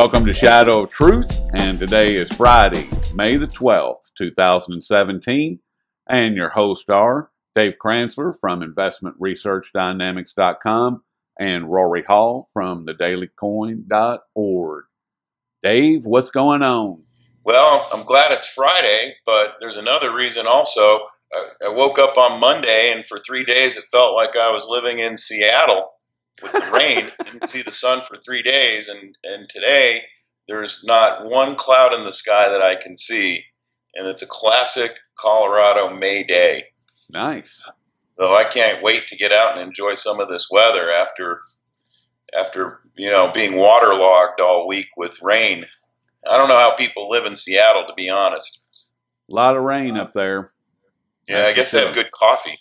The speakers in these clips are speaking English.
Welcome to Shadow of Truth, and today is Friday, May the 12th, 2017, and your hosts are Dave Kranzler from investmentresearchdynamics.com and Rory Hall from thedailycoin.org. Dave, what's going on? Well, I'm glad it's Friday, but there's another reason also. I woke up on Monday, and for 3 days it felt like I was living in Seattle with the rain. Didn't see the sun for 3 days, and today there's not one cloud in the sky that I can see, and it's a classic Colorado May day. Nice. So I can't wait to get out and enjoy some of this weather after being waterlogged all week with rain. I don't know how people live in Seattle, to be honest. A lot of rain up there. Yeah, I guess they have good coffee.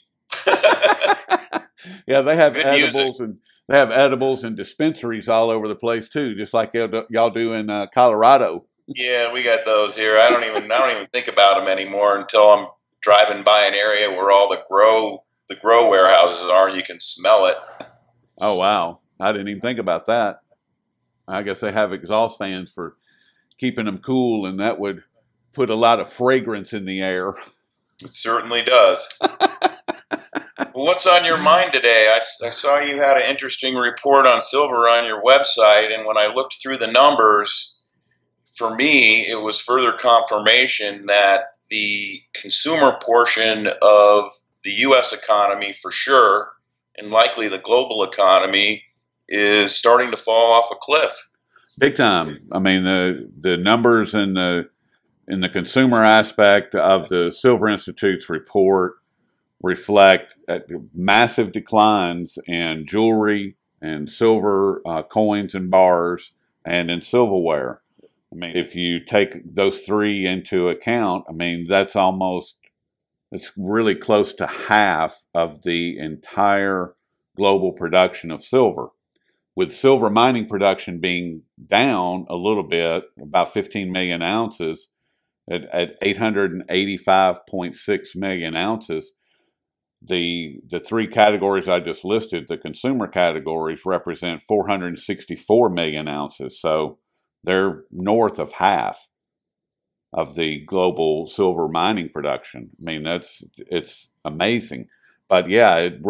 Yeah, they have Good edibles music. and they have edibles and dispensaries all over the place too, just like y'all do in Colorado. Yeah, we got those here. I don't even think about them anymore until I'm driving by an area where all the grow warehouses are, and you can smell it. Oh wow, I didn't even think about that. I guess they have exhaust fans for keeping them cool, and that would put a lot of fragrance in the air. It certainly does. Well, what's on your mind today? I saw you had an interesting report on silver on your website, and when I looked through the numbers, for me, it was further confirmation that the consumer portion of the U.S. economy, for sure, and likely the global economy, is starting to fall off a cliff. Big time. I mean, the numbers in the consumer aspect of the Silver Institute's report reflect massive declines in jewelry and silver coins and bars and in silverware. I mean, if you take those three into account, I mean, it's really close to half of the entire global production of silver. With silver mining production being down a little bit, about 15 million ounces at 885.6 million ounces, the three categories I just listed, the consumer categories, represent 464 million ounces. So they're north of half of the global silver mining production. I mean, it's amazing. But yeah, it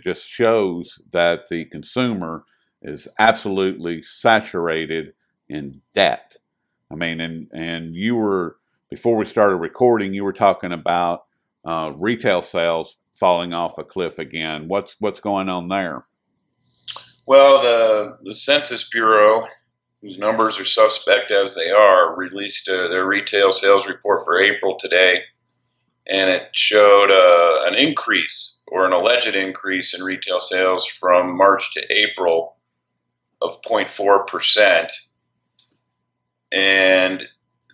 just shows that the consumer is absolutely saturated in debt. I mean, and before we started recording, you were talking about retail sales falling off a cliff again. What's going on there? Well, the Census Bureau, whose numbers are suspect as they are, released their retail sales report for April today, and it showed an increase, or an alleged increase, in retail sales from March to April of 0.4%, and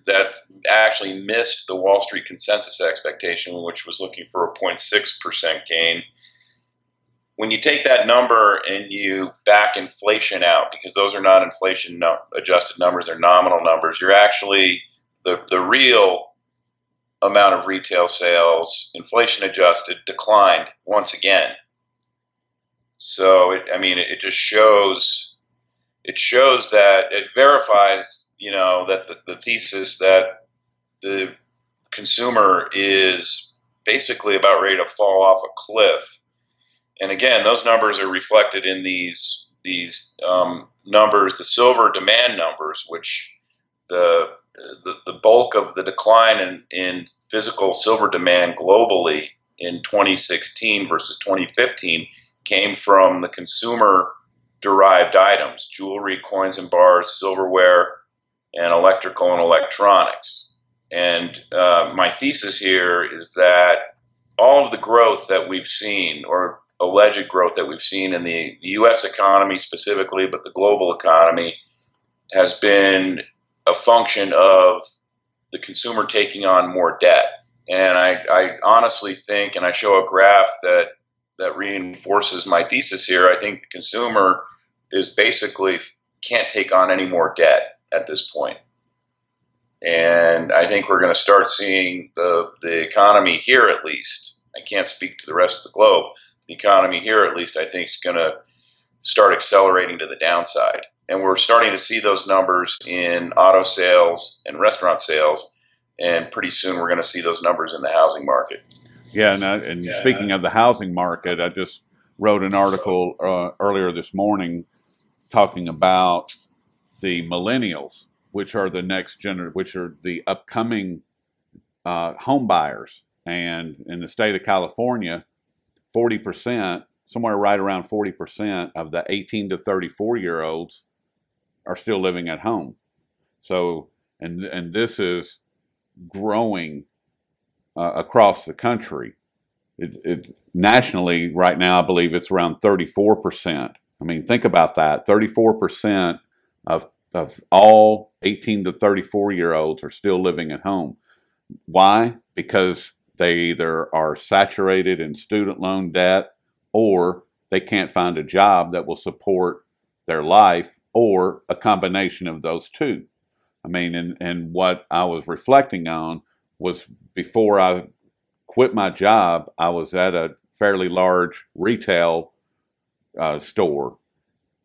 that actually missed the Wall Street consensus expectation, which was looking for a 0.6% gain. When you take that number and you back inflation out, because those are not inflation adjusted numbers, they're nominal numbers, you're actually, the real amount of retail sales, inflation adjusted, declined once again. So it just shows, that it verifies, that the thesis that the consumer is basically about ready to fall off a cliff. And again, those numbers are reflected in these numbers, the silver demand numbers, which the bulk of the decline in physical silver demand globally in 2016 versus 2015 came from the consumer derived items, jewelry, coins and bars, silverware, and electrical and electronics. And my thesis here is that all of the growth that we've seen, or alleged growth that we've seen in the U.S. economy specifically, but the global economy, has been a function of the consumer taking on more debt. And I honestly think, and I show a graph that reinforces my thesis here, I think the consumer is basically can't take on any more debt at this point. And I think we're going to start seeing the economy here, at least. I can't speak to the rest of the globe. The economy here, at least, I think is going to start accelerating to the downside. And we're starting to see those numbers in auto sales and restaurant sales. And pretty soon we're going to see those numbers in the housing market. Yeah, and speaking of the housing market, I just wrote an article earlier this morning talking about the millennials, which are the next which are the upcoming home buyers. And in the state of California, 40%, somewhere right around 40% of the 18 to 34-year-olds are still living at home. So, and this is growing across the country. Nationally, right now, I believe it's around 34%. I mean, think about that. 34% of all 18 to 34-year-olds are still living at home. Why? Because they either are saturated in student loan debt, or they can't find a job that will support their life, or a combination of those two. I mean, and what I was reflecting on was, before I quit my job, I was at a fairly large retail store,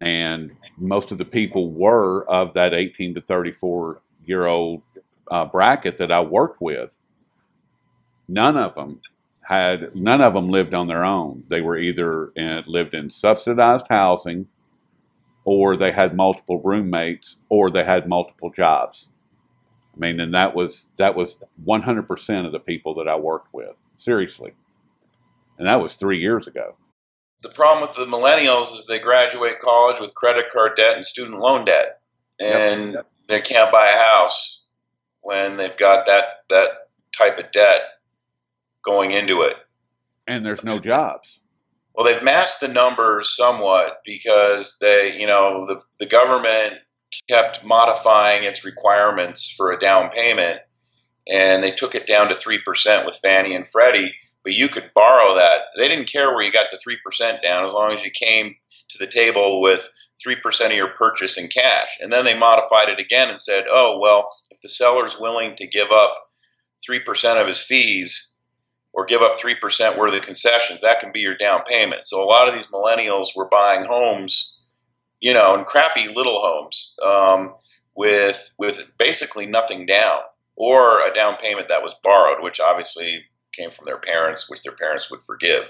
and most of the people were of that 18 to 34-year-old bracket that I worked with. None of them lived on their own. They were either lived in subsidized housing, or they had multiple roommates, or they had multiple jobs. I mean, and that was 100% of the people that I worked with. Seriously. And that was 3 years ago. The problem with the millennials is they graduate college with credit card debt and student loan debt, and they can't buy a house when they've got that type of debt going into it. And there's no jobs. Well, they've masked the numbers somewhat because the government kept modifying its requirements for a down payment, and they took it down to 3% with Fannie and Freddie. But you could borrow that. They didn't care where you got the 3% down, as long as you came to the table with 3% of your purchase in cash. And then they modified it again and said, oh, well, if the seller's willing to give up 3% of his fees, or give up 3% worth of concessions, that can be your down payment. So a lot of these millennials were buying homes, and crappy little homes, with basically nothing down, or a down payment that was borrowed, which obviously came from their parents, which their parents would forgive.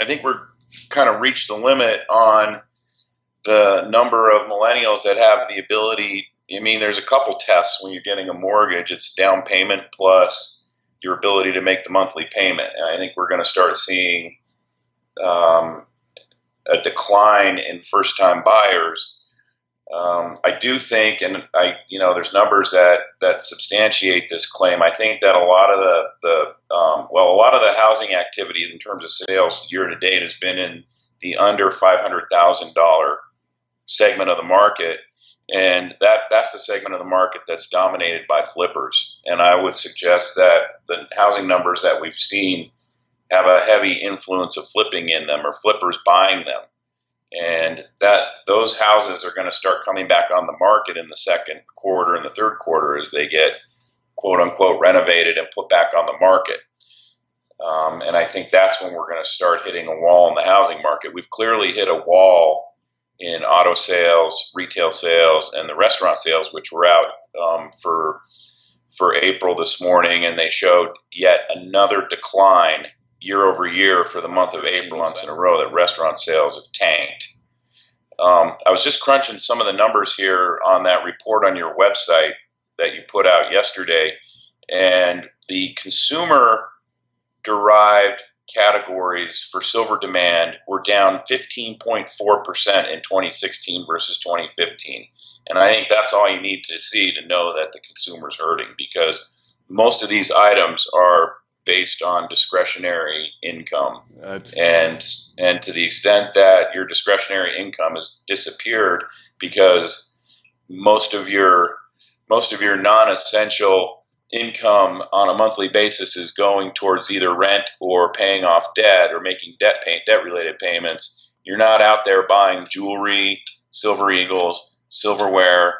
I think we're kind of reached the limit on the number of millennials that have the ability. I mean, there's a couple tests when you're getting a mortgage. It's down payment plus your ability to make the monthly payment. And I think we're going to start seeing a decline in first-time buyers. I do think, and there's numbers that substantiate this claim. I think that a lot of the housing activity in terms of sales year to date has been in the under $500,000 segment of the market. And that's the segment of the market that's dominated by flippers. And I would suggest that the housing numbers that we've seen have a heavy influence of flipping in them, or flippers buying them. And that those houses are going to start coming back on the market in the second quarter and the third quarter as they get, quote unquote, renovated and put back on the market. And I think that's when we're going to start hitting a wall in the housing market. We've clearly hit a wall in auto sales, retail sales, and the restaurant sales, which were out for April this morning, and they showed yet another decline year over year for the month of April, months in a row, that restaurant sales have tanked. I was just crunching some of the numbers here on that report on your website that you put out yesterday, and the consumer derived categories for silver demand were down 15.4% in 2016 versus 2015. And I think that's all you need to see to know that the consumer's hurting, because most of these items are based on discretionary income. And to the extent that your discretionary income has disappeared because most of your non-essential income on a monthly basis is going towards either rent or paying off debt or making debt-related payments, you're not out there buying jewelry, Silver Eagles, silverware,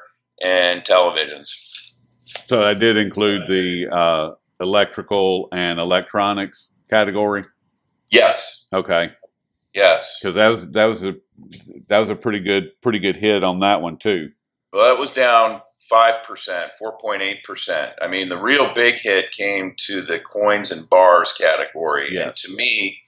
and televisions. So I did include the electrical and electronics category? Yes. Okay. Yes. Because that was that was a pretty good hit on that one too. Well, it was down 5%, 4.8%. I mean, the real big hit came to the coins and bars category. Yes. And to me,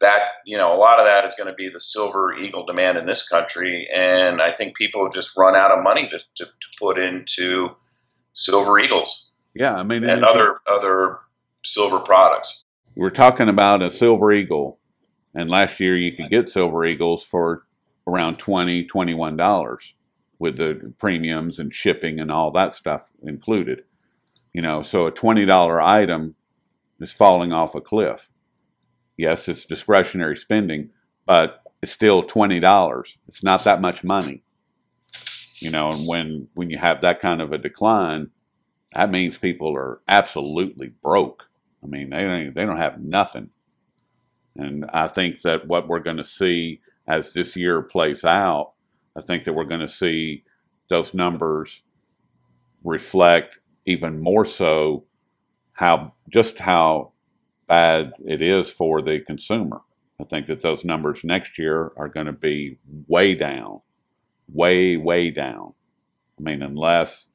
that, a lot of that is going to be the silver eagle demand in this country. And I think people have just run out of money to put into silver eagles. Yeah, I mean, and other silver products. We're talking about a silver eagle, and last year you could get silver eagles for around $20, $21 with the premiums and shipping and all that stuff included. So a $20 item is falling off a cliff. Yes, it's discretionary spending, but it's still $20. It's not that much money. And when you have that kind of a decline, that means people are absolutely broke. I mean, they don't have nothing. And I think that what we're going to see as this year plays out, I think that we're going to see those numbers reflect even more so how bad it is for the consumer. I think that those numbers next year are going to be way down, way down. I mean, unless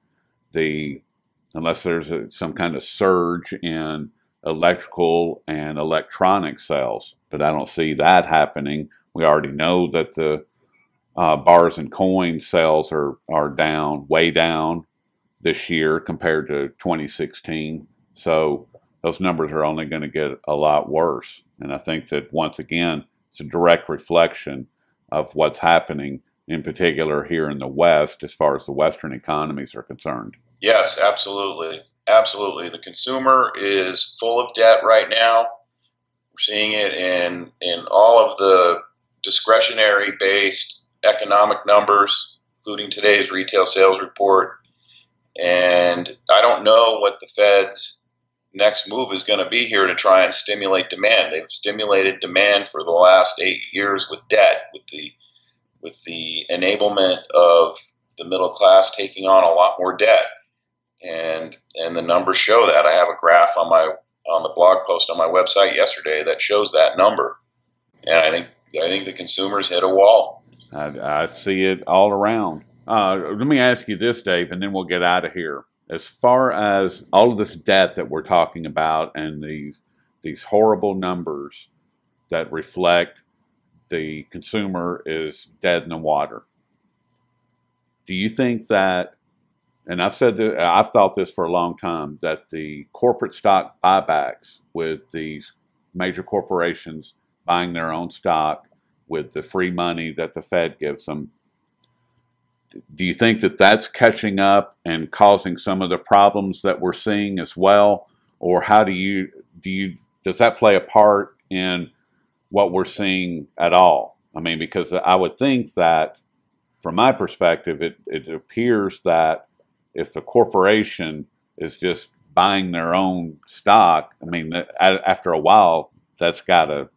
there's some kind of surge in electrical and electronic sales, but I don't see that happening. We already know that the bars and coin sales are down, way down this year compared to 2016. So those numbers are only going to get a lot worse. And I think that, once again, it's a direct reflection of what's happening, in particular here in the West, as far as the Western economies are concerned. Yes, absolutely. Absolutely. The consumer is full of debt right now. We're seeing it in all of the discretionary-based economic numbers, including today's retail sales report. And I don't know what the Fed's next move is going to be here to try and stimulate demand. They've stimulated demand for the last 8 years with debt, with the enablement of the middle class taking on a lot more debt. And the numbers show that. I have a graph on the blog post on my website yesterday that shows that number. And I think the consumers hit a wall. I see it all around. Let me ask you this, Dave, and then we'll get out of here. As far as all of this debt that we're talking about and these horrible numbers that reflect the consumer is dead in the water, do you think that, and I've thought this for a long time, that the corporate stock buybacks with these major corporations buying their own stock with the free money that the Fed gives them, do you think that that's catching up and causing some of the problems that we're seeing as well? Or how does that play a part in what we're seeing at all? I mean, because I would think that, from my perspective, it appears that if the corporation is just buying their own stock, I mean, after a while, that's got to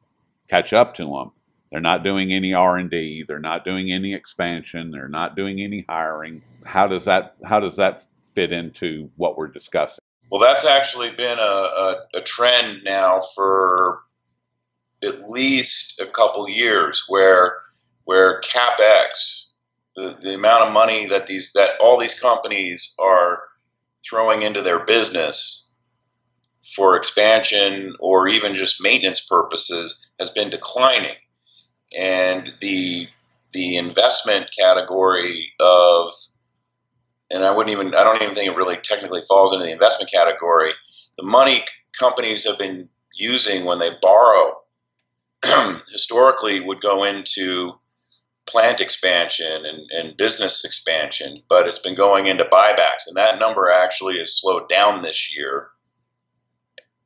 catch up to them. They're not doing any R&D. They're not doing any expansion. They're not doing any hiring. How does that fit into what we're discussing? Well, that's actually been a trend now for at least a couple years, where CapEx, the amount of money that all these companies are throwing into their business for expansion or even just maintenance purposes, has been declining. And the investment category of, and I don't even think it really technically falls into the investment category, the money companies have been using when they borrow historically would go into plant expansion and business expansion, but it's been going into buybacks, and that number actually has slowed down this year.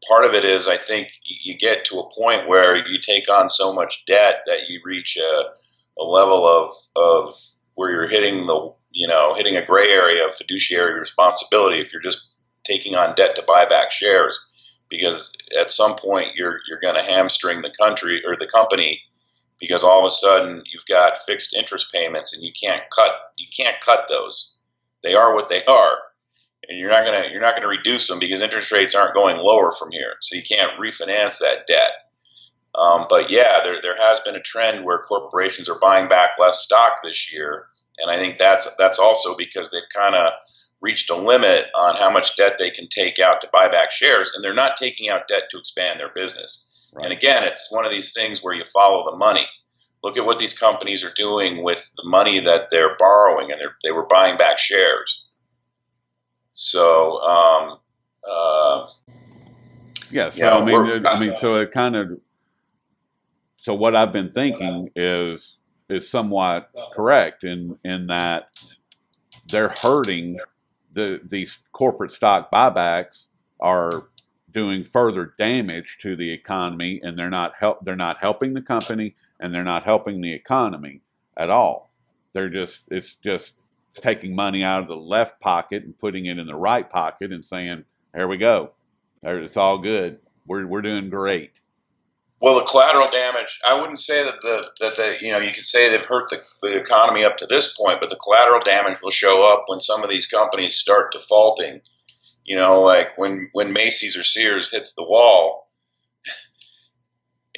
Part of it is, I think, you get to a point where you take on so much debt that you reach a level of where you're hitting a gray area of fiduciary responsibility if you're just taking on debt to buy back shares, because at some point you're going to hamstring the country or the company, because all of a sudden you've got fixed interest payments and you can't cut those. They are what they are. And you're not gonna reduce them because interest rates aren't going lower from here, so you can't refinance that debt. But yeah, there has been a trend where corporations are buying back less stock this year, and I think that's also because they've kind of reached a limit on how much debt they can take out to buy back shares, and they're not taking out debt to expand their business. Right. And again, it's one of these things where you follow the money. Look at what these companies are doing with the money that they're borrowing, and they were buying back shares. So, yeah. So so it kind of. So what I've been thinking is somewhat correct in that they're hurting these corporate stock buybacks are doing further damage to the economy, and they're not helping the company, and they're not helping the economy at all. It's just taking money out of the left pocket and putting it in the right pocket and saying, "Here we go. It's all good. We're doing great." Well, the collateral damage, I wouldn't say that you could say they've hurt the economy up to this point, but the collateral damage will show up when some of these companies start defaulting. Like when Macy's or Sears hits the wall,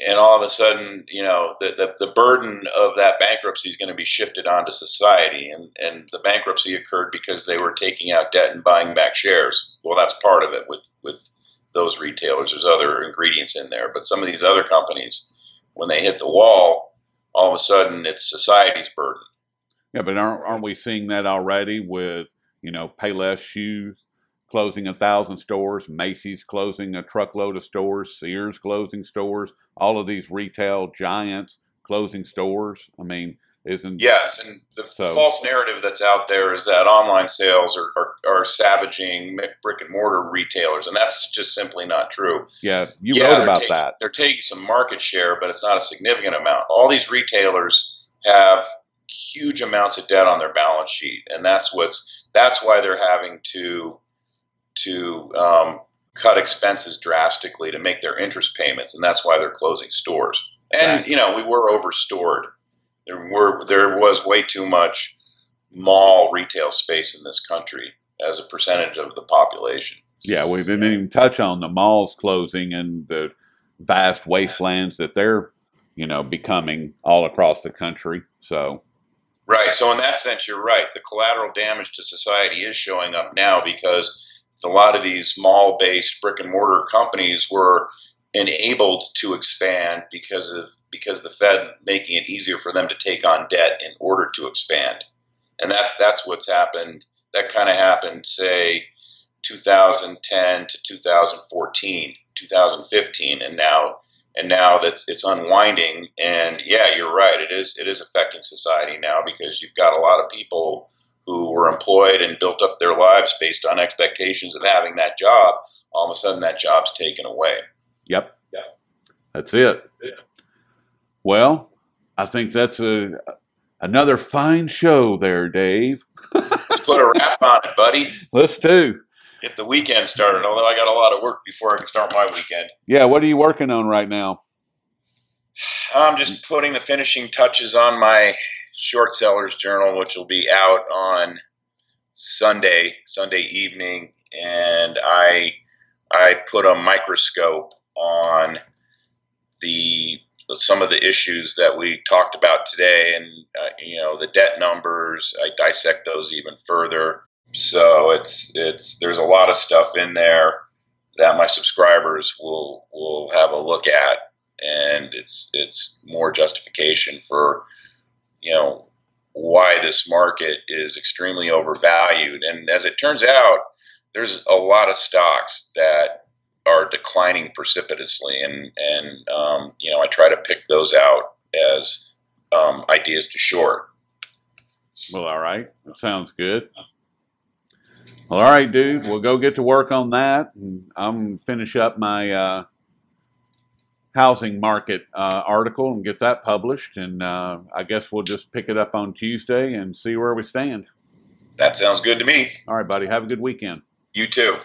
and all of a sudden, the burden of that bankruptcy is going to be shifted onto society, and the bankruptcy occurred because they were taking out debt and buying back shares. Well, that's part of it with those retailers. There's other ingredients in there, but some of these other companies, when they hit the wall, all of a sudden it's society's burden. Yeah, but aren't we seeing that already with Payless Shoes closing 1,000 stores, Macy's closing a truckload of stores, Sears closing stores, all of these retail giants closing stores? I mean, yes, and the false narrative that's out there is that online sales are savaging brick and mortar retailers, and that's just simply not true. Yeah, you wrote about that. They're taking some market share, but it's not a significant amount. All these retailers have huge amounts of debt on their balance sheet, and that's why they're having to cut expenses drastically to make their interest payments, and that's why they're closing stores. And we were overstored. There was way too much mall retail space in this country as a percentage of the population. Yeah, we didn't even touch on the malls closing and the vast wastelands that they're, becoming all across the country. So, right. So in that sense, you're right. The collateral damage to society is showing up now because a lot of these mall-based brick and mortar companies were enabled to expand because the Fed making it easier for them to take on debt in order to expand. And that's what's happened. That kind of happened, say, 2010 to 2014, 2015, and now it's unwinding. And yeah, you're right. It is affecting society now because you've got a lot of people who were employed and built up their lives based on expectations of having that job. All of a sudden, that job's taken away. Yep. Yeah. That's it. Well, I think that's another fine show there, Dave. Let's put a wrap on it, buddy. Let's do. Get the weekend started, although I got a lot of work before I can start my weekend. Yeah, what are you working on right now? I'm just putting the finishing touches on my short sellers journal, which will be out on Sunday evening, and I put a microscope on some of the issues that we talked about today, and the debt numbers. I dissect those even further. So there's a lot of stuff in there that my subscribers will have a look at, and it's more justification for why this market is extremely overvalued. And as it turns out, there's a lot of stocks that are declining precipitously, and I try to pick those out as ideas to short. Well, all right, that sounds good. Well, all right, dude, we'll go get to work on that, and I'm finish up my housing market article and get that published, and I guess we'll just pick it up on Tuesday and see where we stand. That sounds good to me. All right, buddy, have a good weekend. You too.